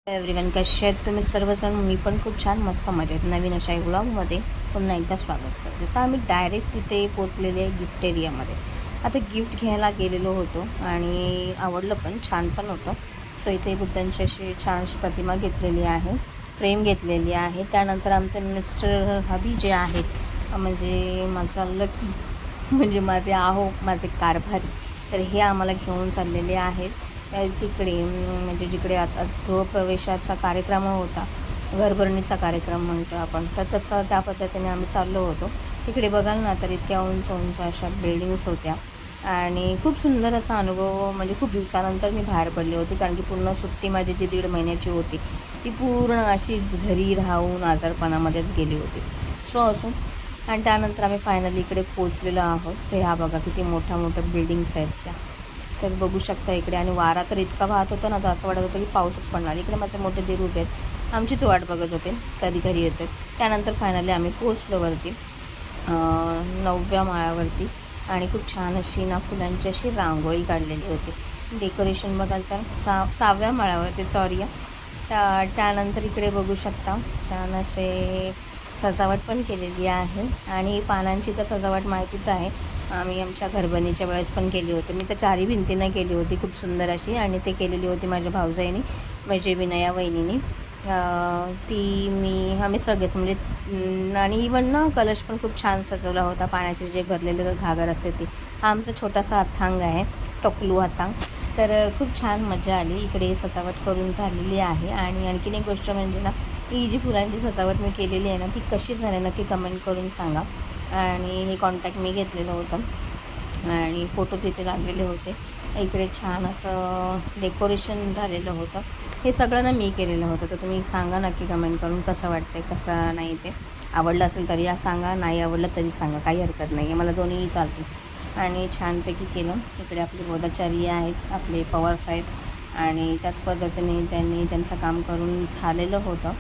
Everyone, कसे आहेत तुम्ही सर्वजण? मी पण खूप छान मस्त मजेत. नवीन अशा व्लॉगमध्ये पुन्हा एकदा स्वागत करते. तर आम्ही डायरेक्ट तिथे पोचलेले आहे गिफ्ट एरियामध्ये. आता गिफ्ट घ्यायला गेलेलो होतो आणि आवडलं पण, छान पण होतं. सो इथे बुद्धांची अशी छानशी प्रतिमा घेतलेली आहे, फ्रेम घेतलेली आहे. त्यानंतर आमचे मिस्टर हबी जे आहेत, म्हणजे माझा लकी म्हणजे माझे कारभारी, तर हे आम्हाला घेऊन चाललेले आहेत तिकडे, म्हणजे जिकडे आता गृहप्रवेशाचा कार्यक्रम होता, घरभरणीचा कार्यक्रम म्हणतो आपण, तर तसं त्या पद्धतीने आम्ही चाललो होतो. तिकडे बघाल ना तर इतक्या उंच उंच अशा बिल्डिंग्स होत्या आणि खूप सुंदर असा अनुभव. म्हणजे खूप दिवसानंतर मी बाहेर पडले होते, कारण की पूर्ण सुट्टी माझी जी 1.5 महिन्याची होती ती पूर्ण अशीच घरी राहून आजारपणामध्येच गेली होती. सो असो, आणि त्यानंतर आम्ही फायनली इकडे पोचलेलो आहोत. तर ह्या बघा किती मोठ्या मोठ्या बिल्डिंग्स आहेत त्या, तर बघू शकता इकडे. आणि वारा तर इतका वाहत होता ना, तर असं वाटत होतं की पाऊसच पडणार. इकडे माझे मोठे दीर उभे आहेत, आमचीच वाट बघत होते कधी घरी येते. त्यानंतर फायनली आम्ही पोचलो वरती 9व्या माळ्यावरती, आणि खूप छान अशी ना फुलांची अशी रांगोळी काढलेली होती. डेकोरेशन बघाल तर 6व्या माळ्यावरती, सॉरी. त्यानंतर इकडे बघू शकता छान असे सजावट पण केलेली आहे. आणि पानांची तर सजावट माहितीच आहे, आम्ही आमच्या घरभरणीच्या वेळेस पण केली होती. मी तर 4ही भिंतीनं केली होती खूप सुंदर अशी, आणि ते केलेली होती माझ्या भाऊजाईनी, म्हणजे विनया वहिनीनी. आम्ही सगळेच म्हणजे, आणि इवन ना कलश पण खूप छान सजवला होता. पाण्याचे जे भरलेलं घागर असते ते, हा आमचा छोटासा अथांग आहे, टोकलू अथांग. तर खूप छान मजा आली. इकडे सजावट करून झालेली आहे. आणि आणखीन एक गोष्ट म्हणजे ना, ही जी फुलांची सजावट मी केलेली आहे ना, ती कशी झाली नक्की कमेंट करून सांगा. आणि हे कॉन्टॅक्ट मी घेतलेलं होतं आणि फोटो तिथे लागलेले होते. इकडे छान असं डेकोरेशन झालेलं होतं. हे सगळं ना मी केलेलं होतं. तर तुम्ही सांगा नक्की कमेंट करून कसं वाटतं, कसं नाही. ते आवडलं असेल तरी सांगा, नाही आवडलं तरी सांगा, काही हरकत नाही आहे, मला दोन्हीही चालते. आणि छानपैकी केलं. इकडे आपले बोधाचार्य आहेत, आपले पवारसाहेब, आणि त्याच पद्धतीने त्यांनी त्यांचं काम करून झालेलं होतं.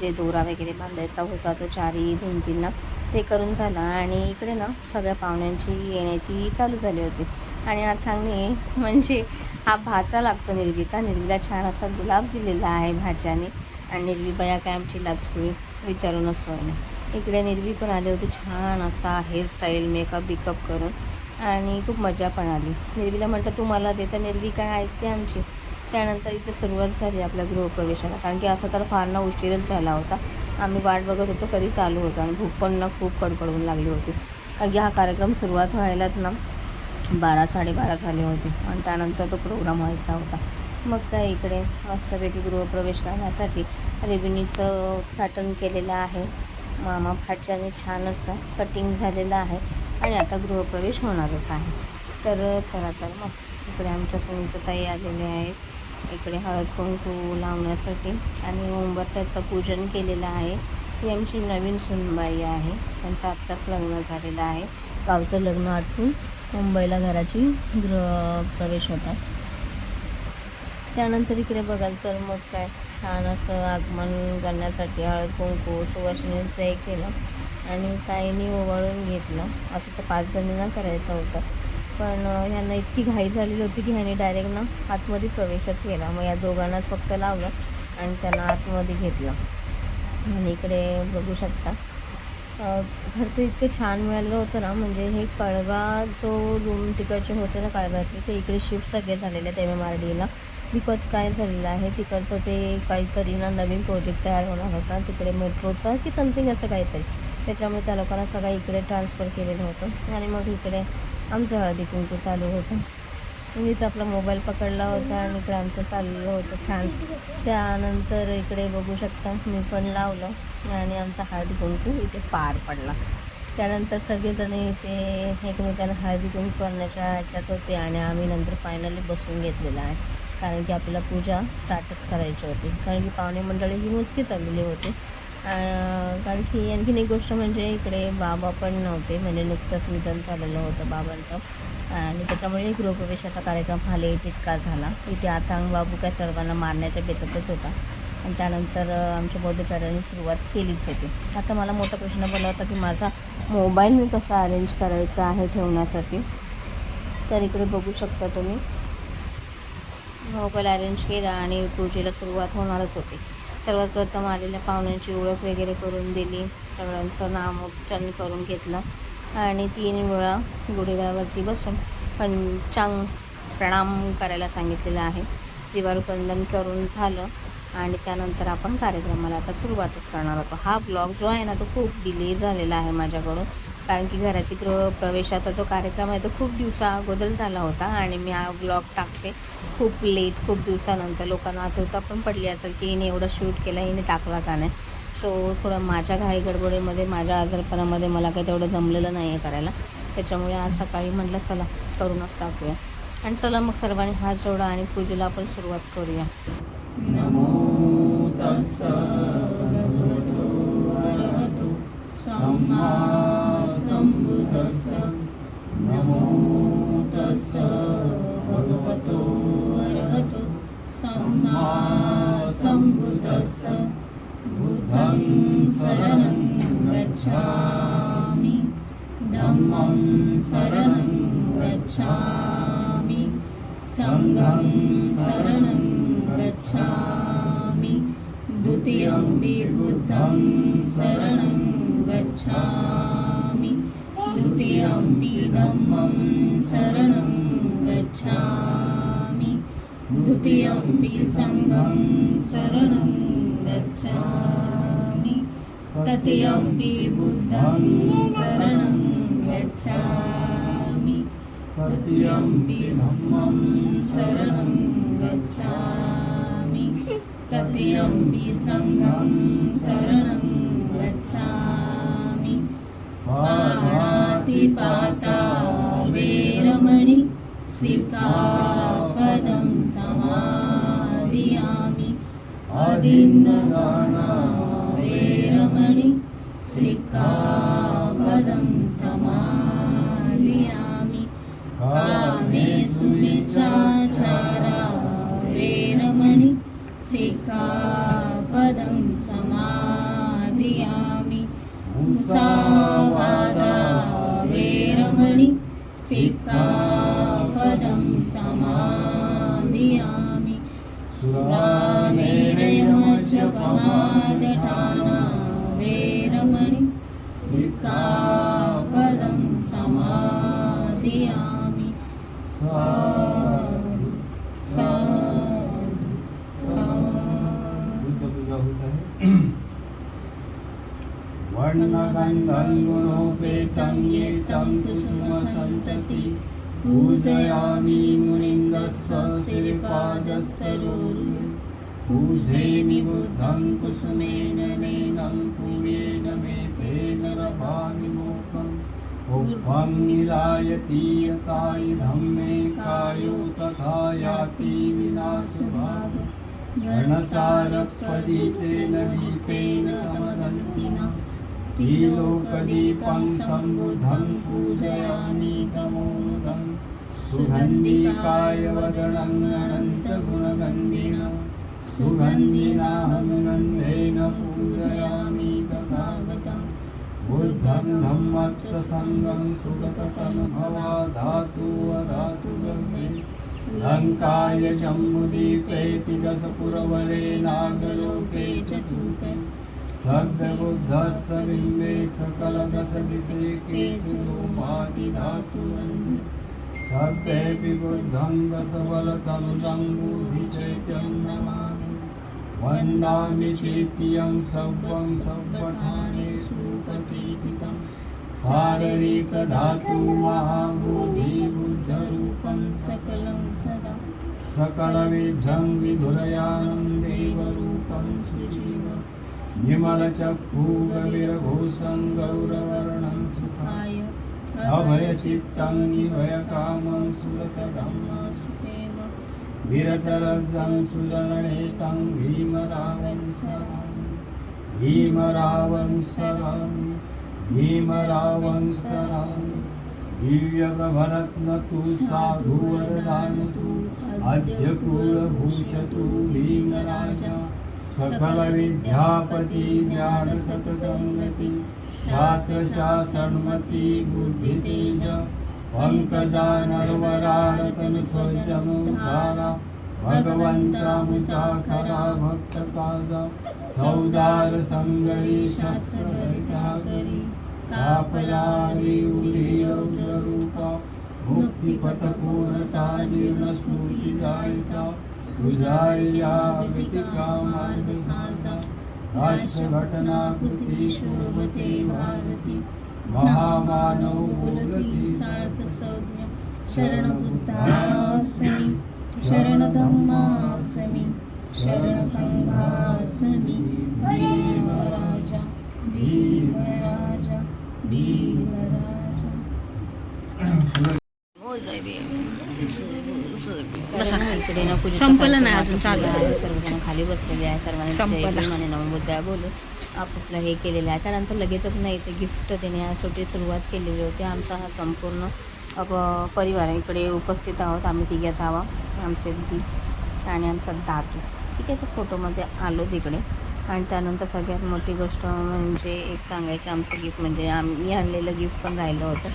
जे दोरा वगैरे बांधायचा होता तो 4ही भिंतींना, ते करून झालं. आणि इकडे ना सगळ्या पाहुण्यांची येण्याची चालू झाली होती. आणि अथांगने म्हणजे हा भाचा लागतो निर्वीचा. निर्वीला छान असा गुलाब दिलेला आहे भाच्याने, आणि निर्वी बया काय आमची लाचकुळी, विचारूनच सोय नाही. इकडे निर्वी पण आली होती, छान असा हेअरस्टाईल बिकअप करून, आणि खूप मजा पण आली. निर्वीला म्हटलं तू मला दे, तर निर्वी काय ऐकते आमची. त्यानंतर इथे सुरुवात झाली आपल्या गृहप्रवेशाला, कारण की असं तर फार ना उशीरच झाला होता. आम्ही वाट बघत होतो कधी चालू होतं, आणि भूक पण ना खूप कडकडून लागली होती, कारण की हा कार्यक्रम सुरुवात व्हायलाच ना 12-12:30 झाले होते, आणि त्यानंतर तो प्रोग्राम व्हायचा होता. मग त्या इकडे मस्तपैकी गृहप्रवेश करण्यासाठी रेव्हेन्यूचं उद्घाटन केलेलं आहे. मामा भाच्याने छान असं कटिंग झालेलं आहे, आणि आता गृहप्रवेश होणारच आहे. तर चला तर मग इकडे आमच्या सुनीताताई आलेले आहेत. इकडे हळद कुंकू लावण्यासाठी, आणि उंबरठ्याचं पूजन केलेलं आहे. ही आमची नवीन सुनबाई आहे, त्यांचं आत्ताच लग्न झालेलं आहे. गावचं लग्न आटून मुंबईला घराची गृहप्रवेश होता. त्यानंतर इकडे बघाल तर मग काय छान असं आगमन करण्यासाठी हळद कुंकू सुवासिनींचं हे केलं, आणि ताईंनी ओवाळून घेतलं. असं तर 5 जणींना करायचं होतं, पण ह्यांना इतकी घाई झालेली होती की ह्यांनी डायरेक्ट ना आतमध्ये प्रवेशच केला. मग या दोघांनाच फक्त लावलं आणि त्यांना आतमध्ये घेतलं. आणि इकडे बघू शकता घर तर इतकं छान मिळालं होतं ना, म्हणजे हे कळवा जो रूम तिकडचे होते ना कळव्यातले, ते इकडे शिफ्ट सगळे झालेले आहेत MMRDला. बिकॉज काय झालेलं आहे, तिकडचं ते काहीतरी ना नवीन प्रोजेक्ट तयार होणार होता तिकडे मेट्रोचा की समथिंग असं काहीतरी, त्याच्यामुळे त्या लोकांना सगळं इकडे ट्रान्सफर केलेलं होतं. आणि मग इकडे आमचं हळदी कुंकू चालू होतं. मीच आपला मोबाईल पकडला होता आणि इकडे आमचं चाललं होतं छान. त्यानंतर इकडे बघू शकता मी पण लावलं, आणि आमचा हळदी कुंकू इथे पार पडला. त्यानंतर सगळेजण इथे एकमेकांना हळदी कुंकू करण्याच्या ह्याच्यात होते, आणि आम्ही नंतर फायनली बसून घेतलेलं आहे, कारण की आपल्याला पूजा स्टार्टच करायची होती, कारण की पाहुणे मंडळी ही मोजकी चाललेली होती. कारण की आणखीन एक गोष्ट म्हणजे इकडे बाबा पण नव्हते, म्हणजे नुकतंच निधन झालेलं होतं बाबांचं, आणि त्याच्यामुळे गृहप्रवेशाचा कार्यक्रम हा लेट इतका झाला. इथे अथांग बाबू काय सर्वांना मारण्याच्या बेतातच होता, आणि त्यानंतर आमच्या बौद्धाचार्यांनी सुरुवात केलीच होती. आता मला मोठा प्रश्न बनला होता की माझा मोबाईल मी कसा अरेंज करायचा आहे ठेवण्यासाठी. तर इकडे बघू शकता तुम्ही, मोबाईल अरेंज केला आणि पूजेला सुरुवात होणारच होती. सर्वात प्रथम आलेल्या पाहुण्यांची ओळख वगैरे करून दिली, सगळ्यांचं नामोच्चारण करून घेतलं आणि 3 वेळा गुढीगावरती बसून पंचांग प्रणाम करायला सांगितलेलं आहे. त्रिवारवंदन करून झालं आणि त्यानंतर आपण कार्यक्रमाला आता सुरुवातच करणार होतो. हा ब्लॉग जो आहे ना तो खूप डिले झालेला आहे माझ्याकडून, कारण की घराची गृहप्रवेशाचा जो कार्यक्रम आहे तो खूप दिवसा अगोदर झाला होता आणि मी हा ब्लॉग टाकते खूप लेट, खूप दिवसानंतर. लोकांना आतुरता पण पडली असेल की हिने एवढं शूट केलं, हिने टाकला का नाही. सो थोडं माझ्या घाई गडबडीमध्ये, माझ्या आजारपणामध्ये मला काही तेवढं जमलेलं नाही आहे करायला. त्याच्यामुळे आज सकाळी म्हटलं चला करूनच टाकूया. आणि चला मग सर्वांनी हात जोडा आणि पूजेला आपण सुरुवात करूया. नमो तस्स भगवतो अरहतो सम्मा सम्बुद्धस्स. नमो तस्स भगवतो अरहतो सम्मा सम्बुद्धस्स. बुद्धं शरणं गच्छामि, धम्मं शरणं गच्छामि, संघं शरणं गच्छामि, द्वितीयंपि बुद्धं शरणं गच्छामि, द्वितीयंपि धम्मं शरणं गच्छामि, द्वितीयंपि संघं शरणं गच्छामि, तृतीयंपि बुद्धं शरणं गच्छामि, तृतीयंपि धम्मं शरणं गच्छामि, तृतीयंपि संघं शरणं गच्छामि. पाणातिपाता वैरमणि सिक्खापदं समादियामि. अदिन्नदाना वैरमणि सिक्खापदं समादियामि. कामेषु मिच्छाचारा वैरमणि सिक्खापदं समादियामि. मुसावादा वैरमणि सिक्खापदं समादियामि. सुरामेरयमज्जपमादठाना वैरमणि सिक्खापदं समादियामि. साधु साधु साधु. वर्णगन्धं गुणोपेतं येतं कुसुमसन्तति. पूजयामि मुनीन्द्रस्य श्रीपादसरोरुहे. पूजयामि बुद्धं कुसुमेन नैनं पूर्वेण मे तेन रभामि मोक्षम्. ऊर्ध्वं निरायति यताय धम्मे कायो तथा याति विनाशभाग. गणसारपदितेन दीपेन तमदंसिना. त्रिलोकदीपं सम्बुद्धं पूजयामि तमोनुदं. सुगन्धिकाय वदनं अनन्तगुणगन्धिना. सुगन्धिनाहगन्धेन पूजयामि तथागतं. बुद्धं धम्मच्च संघं सुगततनुभवा धातु अधातु गर्भे. लङ्काय जम्बुदीपेऽपि दशपुरवरे नागलोके चतुर्थे. सद्बुद्धस्य बिम्बे सकलदशदिशेकेषु लोभाति धातुवन्धे. सद्येऽपि बुद्धं दशबलतनुजं बुद्धिचैत्यं नमामि. वन्दामि चैत्यं सर्वं सर्वठानेषु पठितं. शारीरिकधातु महाबोधिबुद्धरूपं सकलं सदा. सकलविद्धं विधुरयानं देवरूपं सुजीव. विमलचक्षुगविरभूषं गौरवर्णं सुखाय. अभयचित्तं निभयकामं सुरतधम्मसुखेव. विरतरजं सुजननेतं भीमरावं शरामि. भीमरावं शरामि, भीमरावं शरामि. दिव्यप्रभरत्नतु साधुवरदानतु. अद्य कुलभूषतु भीमराजा. सकलविद्यापति ज्ञानसत्संगति. शासनमति बुद्धितेज. पंकजा नरवरारतन स्वजनोद्धारा. भगवंता आमचा खरा भक्त काजा चौदार संगरी शास्त्र धरिता करी कापला रे उरे रूपा मुक्तिपथ पूर्णता जीर्ण स्मृती जाळिता तुझाया गतिका मार्ग साचा राष्ट्रघटना कृती शोभते भारती महामानव बोलती सार्थ संज्ञ शरण बुद्धास्मी शरण धम्मास्मी शरण संघास्मी भीम राजा भीम राजा भीम राजा. इकडे ना पूजा संपलं नाही अजून, चालू आहे. सर्वजण खाली बसलेले आहे. सर्वांनी संपलं. आणि नवमुद्दा बोलून आपापलं हे केलेलं आहे. त्यानंतर लगेचच नाही ते गिफ्ट देण्यासाठी सुरुवात केलेली होती. आमचा हा संपूर्ण परिवार इकडे उपस्थित आहोत. आम्ही तिघे जावा, आमचे दी आणि आमचा दादू. ठीक आहे, तर फोटोमध्ये आलो तिकडे. आणि त्यानंतर सगळ्यात मोठी गोष्ट म्हणजे एक सांगायचं, आमचं गिफ्ट म्हणजे आम्ही आणलेलं गिफ्ट पण राहिलं होतं,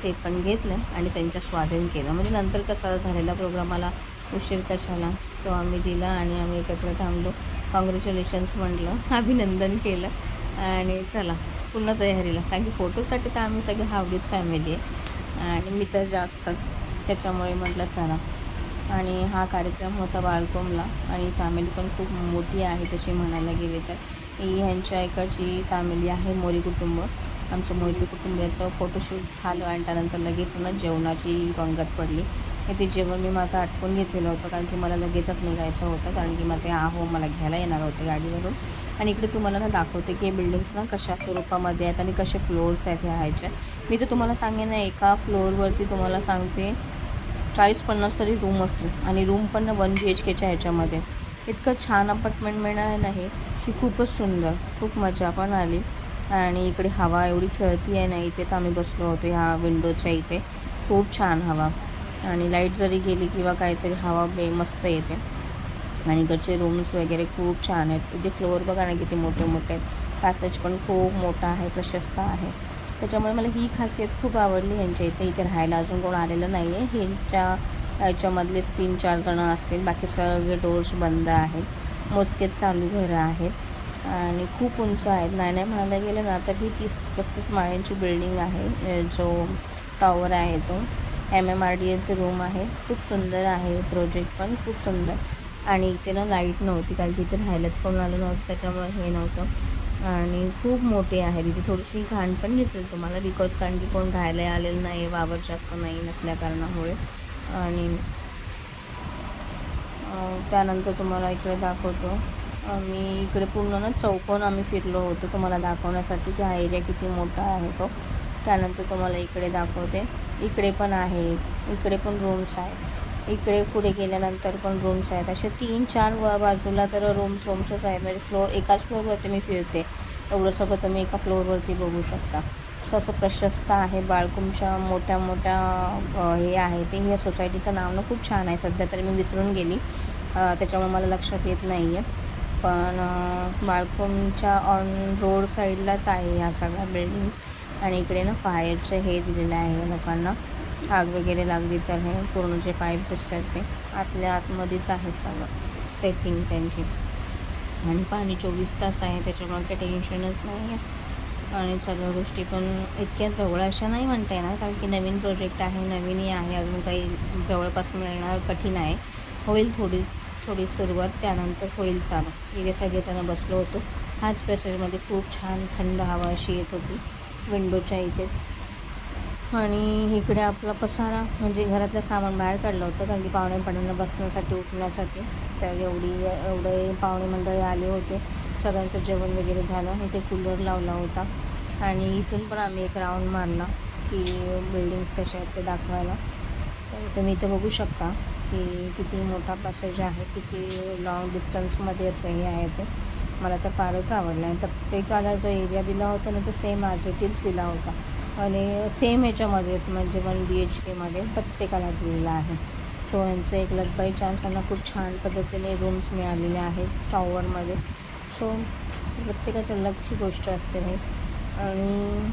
ते पण घेतलं आणि त्यांच्या स्वाधीन केलं. म्हणजे नंतर कसा झालेला प्रोग्रामाला उशीर कशाला तो आम्ही दिला आणि आम्ही एकत्र थांबलो. कॉंग्रॅच्युलेशन्स म्हटलं, अभिनंदन केलं आणि चला पुन्हा तयारीला. कारण की फोटोसाठी तर आम्ही सगळे हावडीच फॅमिली आहे आणि मी तर जास्तच, त्याच्यामुळे म्हटलं चला. आणि हा कार्यक्रम होता बाळकोमला आणि फॅमिली पण खूप मोठी आहे तशी म्हणायला गेले तर. ही ह्यांच्या इकडची फॅमिली आहे, मोरी कुटुंब. आमचं मोहिते कुटुंबाचं फोटोशूट झालं आणि त्यानंतर लगेच ना जेवणाची पंगत पडली. ते जेवण मी माझं आटपून घेतलेलं होतं कारण की मला लगेचच निघायचं होतं, कारण की माझे मला घ्यायला येणार होते गाडीवरून. आणि इकडे तुम्हाला ना दाखवते की बिल्डिंग्स ना कशा स्वरूपामध्ये आहेत आणि कसे फ्लोअर्स आहेत ह्याच्या. मी तर तुम्हाला सांगेन ना, एका फ्लोअरवरती तुम्हाला सांगते 40-50 तरी रूम असतील आणि रूम पण ना 1 BHKच्या ह्याच्यामध्ये. इतकं छान अपार्टमेंट मिळणार नाही की खूपच सुंदर, खूप मजा पण आली. आणि इकडे हवा एवढी खेळती आहे ना, इथेच आम्ही बसलो होतो ह्या विंडोच्या इथे. खूप छान हवा आणि लाईट जरी गेली किंवा काहीतरी हवा मस्त येते. आणि इकडचे रूम्स वगैरे खूप छान आहेत. इथे फ्लोअर बघा ना किती मोठे मोठे आहेत. पॅसेज पण खूप मोठा आहे, प्रशस्त आहे. त्याच्यामुळे मला ही खासियत खूप आवडली ह्यांच्या इथे. इथे राहायला अजून कोण आलेलं नाही आहे. ह्याच्यामधलेच 3-4 जणं असतील, बाकी सगळे डोर्स बंद आहेत. मोजकेच चालू घरं आहेत आणि खूप उंच आहेत. नाही म्हणायला गेलं ना तर ही 30-35 माळ्यांची बिल्डिंग आहे. जो टॉवर आहे तो MMRDAचे रूम आहे. खूप सुंदर आहे, प्रोजेक्ट पण खूप सुंदर. आणि इथे ना लाईट नव्हती कारण की इथे राहायलाच कोण आलं नव्हतं, त्याच्यामुळे हे नव्हतं. आणि खूप मोठे आहे. तिथे थोडीशी घाण पण दिसेल तुम्हाला, बिकॉज कारण की कोण राहायला आलेलं नाही, वावर जास्त नाही नसल्या कारणामुळे. आणि त्यानंतर तुम्हाला इकडे दाखवतो. आम्ही इकडे पूर्ण ना चौकोन आम्ही फिरलो होतो तुम्हाला दाखवण्यासाठी की हा एरिया किती मोठा आहे तो. त्यानंतर तुम्हाला इकडे दाखवते. इकडे पण आहे, इकडे पण रूम्स आहेत. इकडे पुढे गेल्यानंतर पण रूम्स आहेत. असे 3-4 बाजूला तर रूम्सच आहेत. म्हणजे एकाच फ्लोअरवरती मी फिरते, एवढं सगळं तुम्ही एका फ्लोअरवरती बघू शकता. असं प्रशस्त आहे. बाळकुमच्या मोठ्या हे आहे ते. ह्या सोसायटीचं नाव ना खूप छान आहे. सध्या तरी मी विसरून गेली, त्याच्यामुळे मला लक्षात येत नाही आहे. पण बाळकुमच्या ऑन रोड साईडलाच आहे ह्या सगळ्या बिल्डिंग्स. आणि इकडे ना फायरचं हे दिलेलं आहे लोकांना, आग वगैरे लागली तर हे पूर्ण जे पाईप दिसतात ते आतमध्येच आहे सगळं सेटिंग त्यांची. आणि पाणी 24 तास आहे, त्याच्यामुळे काही टेन्शनच नाही आहे. आणि सगळ्या गोष्टी पण इतक्या जवळ अशा नाही म्हणता येणार, कारण की नवीन प्रोजेक्ट आहे, नवीनही आहे. अजून काही जवळपास मिळणार कठीण आहे. होईल थोडी सुरुवात, त्यानंतर होईल चालू. इथे सगळेजण बसलो होतो. हाच पॅसेजमध्ये खूप छान थंड हवा अशी येत होती विंडोच्या इथेच. आणि इकडे आपला पसारा म्हणजे घरातलं सामान बाहेर काढलं होतं, कारण की पाहुण्यांना बसण्यासाठी उठण्यासाठी. तर एवढे पाहुणे मंडळी आले होते. सगळ्यांचं जेवण वगैरे झालं. इथे कूलर लावला होता आणि इथून पण आम्ही एक राऊंड मारला की बिल्डिंग्स कशा आहेत ते दाखवायला. तर तुम्ही इथं बघू शकता की किती मोठा पॅसेज आहे, किती लॉंग डिस्टन्समध्ये हे आहे ते. मला तर फारच आवडलं आहे. प्रत्येकाला जो एरिया दिला होता ना तो सेम ॲज इट इज दिला होता आणि सेम ह्याच्यामध्येच म्हणजे 1 BHKमध्ये प्रत्येकाला दिलेला आहे. सो यांचं एक लक बाय चान्स यांना खूप छान पद्धतीने रूम्स मिळालेले आहेत टॉवरमध्ये. सो प्रत्येकाच्या लकची गोष्ट असते हे. आणि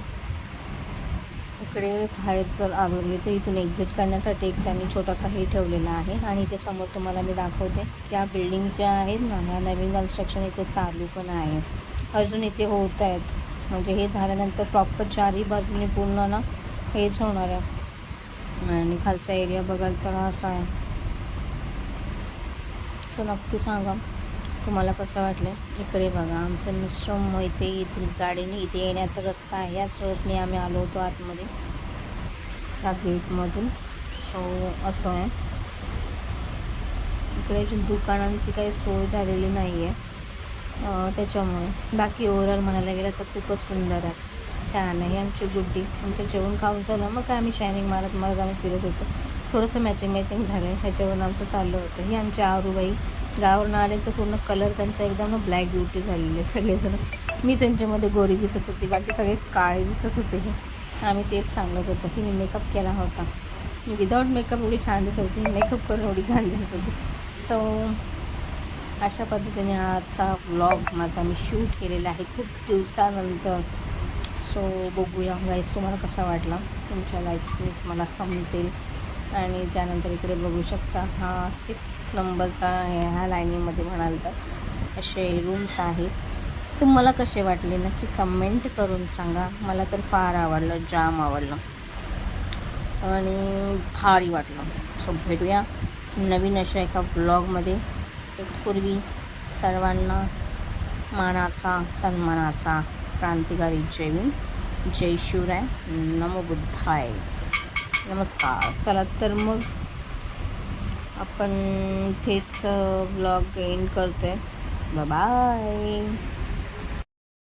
इकडे बाहेर जर आलो तर इथून एक्झिट करण्यासाठी एक त्यांनी छोटासा हे ठेवलेला आहे. आणि इथे समोर तुम्हाला मी दाखवते त्या बिल्डिंग ज्या आहेत ना, ह्या नवीन कन्स्ट्रक्शन इथे चालू पण आहे, अजून इथे होत आहेत. म्हणजे हे झाल्यानंतर प्रॉपर चारही बाजूने पूर्ण ना हेच होणार आहे. आणि खालचा एरिया बघाल तर असा आहे. सो नक्की सांगा तुम्हाला कसं वाटलं. इकडे बघा आमचं मिस्टर मोहिते इथून गाडीने इथे येण्याचा रस्ता आहे. याच रोडने आम्ही आलो होतो आतमध्ये या गेटमधून. सो असं आहे. इकडे दुकानांची काही सोय झालेली नाही आहे त्याच्यामुळे. बाकी ओव्हरऑल म्हणायला गेलं तर खूपच सुंदर आहे, छान आहे. आमची गुड्डी आमचं जेवण खाऊन झालं मग काय आम्ही शायनिंग मारत मारत आम्ही फिरत होतो. थोडंसं मॅचिंग झालं आहे ह्याच्यावरून आमचं चाललं होतं. ही आमची आरूबाई गावावरून आले तर पूर्ण कलर त्यांचा एकदम ब्लॅक ब्युटी झालेली आहे सगळेजण. मी त्यांच्यामध्ये गोरी दिसत होती, बाकी सगळे काळे दिसत होते. आम्ही तेच सांगत होतो की मी मेकअप केला होता. मी विदाऊट मेकअप एवढी छान दिसत होती, मेकअप करून एवढी घाण दिसत होती. सो अशा पद्धतीने आजचा व्लॉग माझा मी शूट केलेला आहे खूप दिवसानंतर. सो बघूया गाईस तुम्हाला कसा वाटला. तुमच्या लाईक्सनीच मला समजेल. आणि त्यानंतर इकडे बघू शकता हा 6 नंबरचा आहे. ह्या लाईनीमध्ये म्हणाल तर असे रूम्स आहेत. तुम्हाला कसे वाटले नक्की कमेंट करून सांगा. मला तर फार आवडलं, जाम आवडलं आणि भारी वाटलं. सो भेटूया नवीन अशा एका व्लॉगमध्ये. तत्पूर्वी सर्वांना मानाचा सन्मानाचा क्रांतिकारी जय भीम, जय शिवराय, नमो बुद्धाय, नमस्कार. चला तर मग आपण इथेच व्लॉग एंड करतो आहे. बाय.